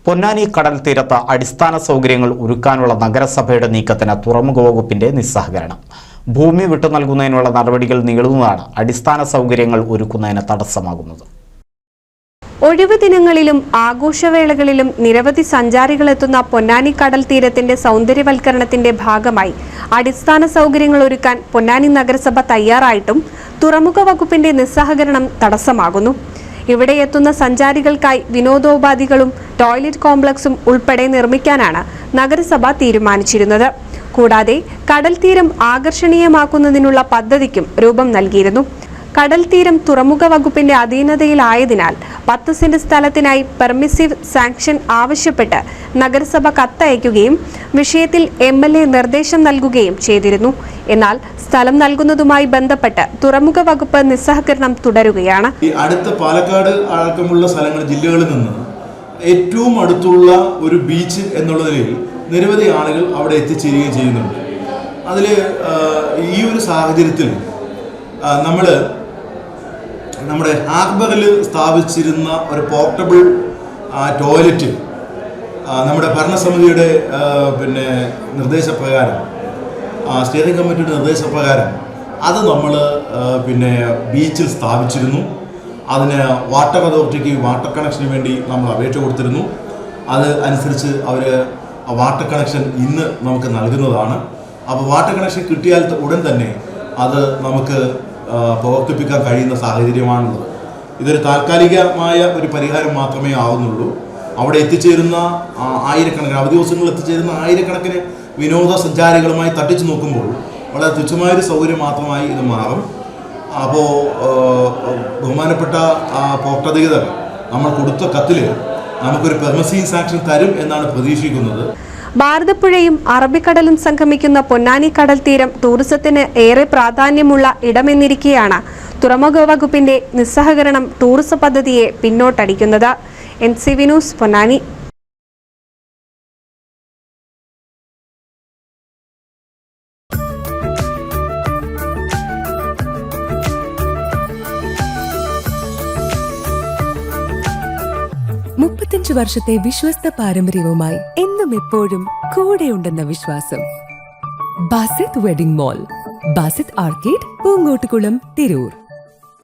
പൊന്നാനി കടൽ തീരത്ത് അടിസ്ഥാന സൗകര്യങ്ങൾ ഒരുക്കാനുള്ള നഗരസഭയുടെ നീക്കത്തിന് തുറമുഖ വകുപ്പിന്റെ നിസ്സഹകരണം. ഭൂമി വിട്ടു നൽകുന്നതിനുള്ള നടപടികൾ നീളുന്നതാണ് അടിസ്ഥാന സൗകര്യങ്ങൾ ഒരുക്കുന്നതിന് തടസ്സമാകുന്നത്. ഒഴിവു ദിനങ്ങളിലും ആഘോഷവേളകളിലും നിരവധി സഞ്ചാരികൾ എത്തുന്ന പൊന്നാനി കടൽ തീരത്തിന്റെ സൗന്ദര്യവൽക്കരണത്തിന്റെ ഭാഗമായി അടിസ്ഥാന സൗകര്യങ്ങൾ ഒരുക്കാൻ പൊന്നാനി നഗരസഭ തയ്യാറായിട്ടും തുറമുഖ വകുപ്പിന്റെ നിസ്സഹകരണം തടസ്സമാകുന്നു. ഇവിടെ എത്തുന്ന സഞ്ചാരികൾക്കായി വിനോദോപാധികളും ടോയ്ലറ്റ് കോംപ്ലക്സും ഉൾപ്പെടെ നിർമ്മിക്കാനാണ് നഗരസഭ തീരുമാനിച്ചിരുന്നത്. കൂടാതെ കടൽ തീരം ആകർഷണീയമാക്കുന്നതിനുള്ള പദ്ധതിക്കും രൂപം നൽകിയിരുന്നു. കടൽ തീരം തുറമുഖ വകുപ്പിന്റെ അധീനതയിലായതിനാൽ 10 സെന്റ് സ്ഥലത്തിനായി പെർമിസീവ് സാങ്ഷൻ ആവശ്യപ്പെട്ട് നഗരസഭ കത്തയക്കുകയും വിഷയത്തിൽ MLA നിർദ്ദേശം നൽകുകയും ചെയ്തിരുന്നു. എന്നാൽ സ്ഥലം നൽകുന്നതുമായി ബന്ധപ്പെട്ട് തുറമുഖ വകുപ്പ് നിസ്സഹകരണം തുടരുകയാണ്. ഈ അടുത്ത പാലക്കാട് അടക്കമുള്ള സ്ഥലങ്ങൾ ജില്ലകളിൽ നിന്ന് ഏറ്റവും അടുത്തുള്ള ഒരു ബീച്ച് എന്നുള്ള നിലയിൽ നിരവധി ആളുകൾ അവിടെ എത്തിച്ചേരുകയും ചെയ്യുന്നുണ്ട്. അതിൽ ഈ ഒരു സാഹചര്യത്തിൽ നമ്മുടെ ഹാർബറിൽ സ്ഥാപിച്ചിരുന്ന ഒരു പോർട്ടബിൾ ടോയ്ലറ്റ് നമ്മുടെ ഭരണസമിതിയുടെ നിർദ്ദേശപ്രകാരം, സ്റ്റിയറിംഗ് കമ്മിറ്റിയുടെ നിർദ്ദേശപ്രകാരം അത് നമ്മൾ ബീച്ചിൽ സ്ഥാപിച്ചിരുന്നു. അതിന് വാട്ടർ അതോറിറ്റിക്ക് വാട്ടർ കണക്ഷന് വേണ്ടി നമ്മൾ അപേക്ഷ കൊടുത്തിരുന്നു. അത് അനുസരിച്ച് അവർ വാട്ടർ കണക്ഷൻ ഇന്ന് നമുക്ക് നൽകുന്നതാണ്. അപ്പോൾ വാട്ടർ കണക്ഷൻ കിട്ടിയാൽ ഉടൻ തന്നെ അത് നമുക്ക് പ്രവർത്തിപ്പിക്കാൻ കഴിയുന്ന സാഹചര്യമാണുള്ളത്. ഇതൊരു താൽക്കാലികമായ ഒരു പരിഹാരം മാത്രമേ ആവുന്നുള്ളൂ. അവിടെ എത്തിച്ചേരുന്ന ആയിരക്കണക്കിന് അവധി ദിവസങ്ങളിൽ എത്തിച്ചേരുന്ന ആയിരക്കണക്കിന് വിനോദസഞ്ചാരികളുമായി തട്ടിച്ചു നോക്കുമ്പോൾ വളരെ തുച്ഛമായൊരു സൗകര്യം മാത്രമായി ഇത് മാറും. അപ്പോൾ ബഹുമാനപ്പെട്ട പോർട്ട് അധികൃതർ നമ്മൾ കൊടുത്ത കത്തിൽ നമുക്കൊരു പെർമിസീവ് സാങ്ഷൻ തരും എന്നാണ് പ്രതീക്ഷിക്കുന്നത്. ഭാരതപ്പുഴയും അറബിക്കടലും സംഗമിക്കുന്ന പൊന്നാനി കടൽ തീരം ടൂറിസത്തിന് ഏറെ പ്രാധാന്യമുള്ള ഇടമെന്നിരിക്കെയാണ് തുറമുഖ വകുപ്പിന്റെ നിസ്സഹകരണം ടൂറിസം പദ്ധതിയെ പിന്നോട്ടടിക്കുന്നത്. NCV news, Ponnani. വർഷത്തെ വിശ്വസ്ത പാരമ്പര്യവുമായി എന്നും എപ്പോഴും കൂടെയുണ്ടെന്ന വിശ്വാസം. Basith wedding mall, Basith arcade, Poongottukulam, Tirur.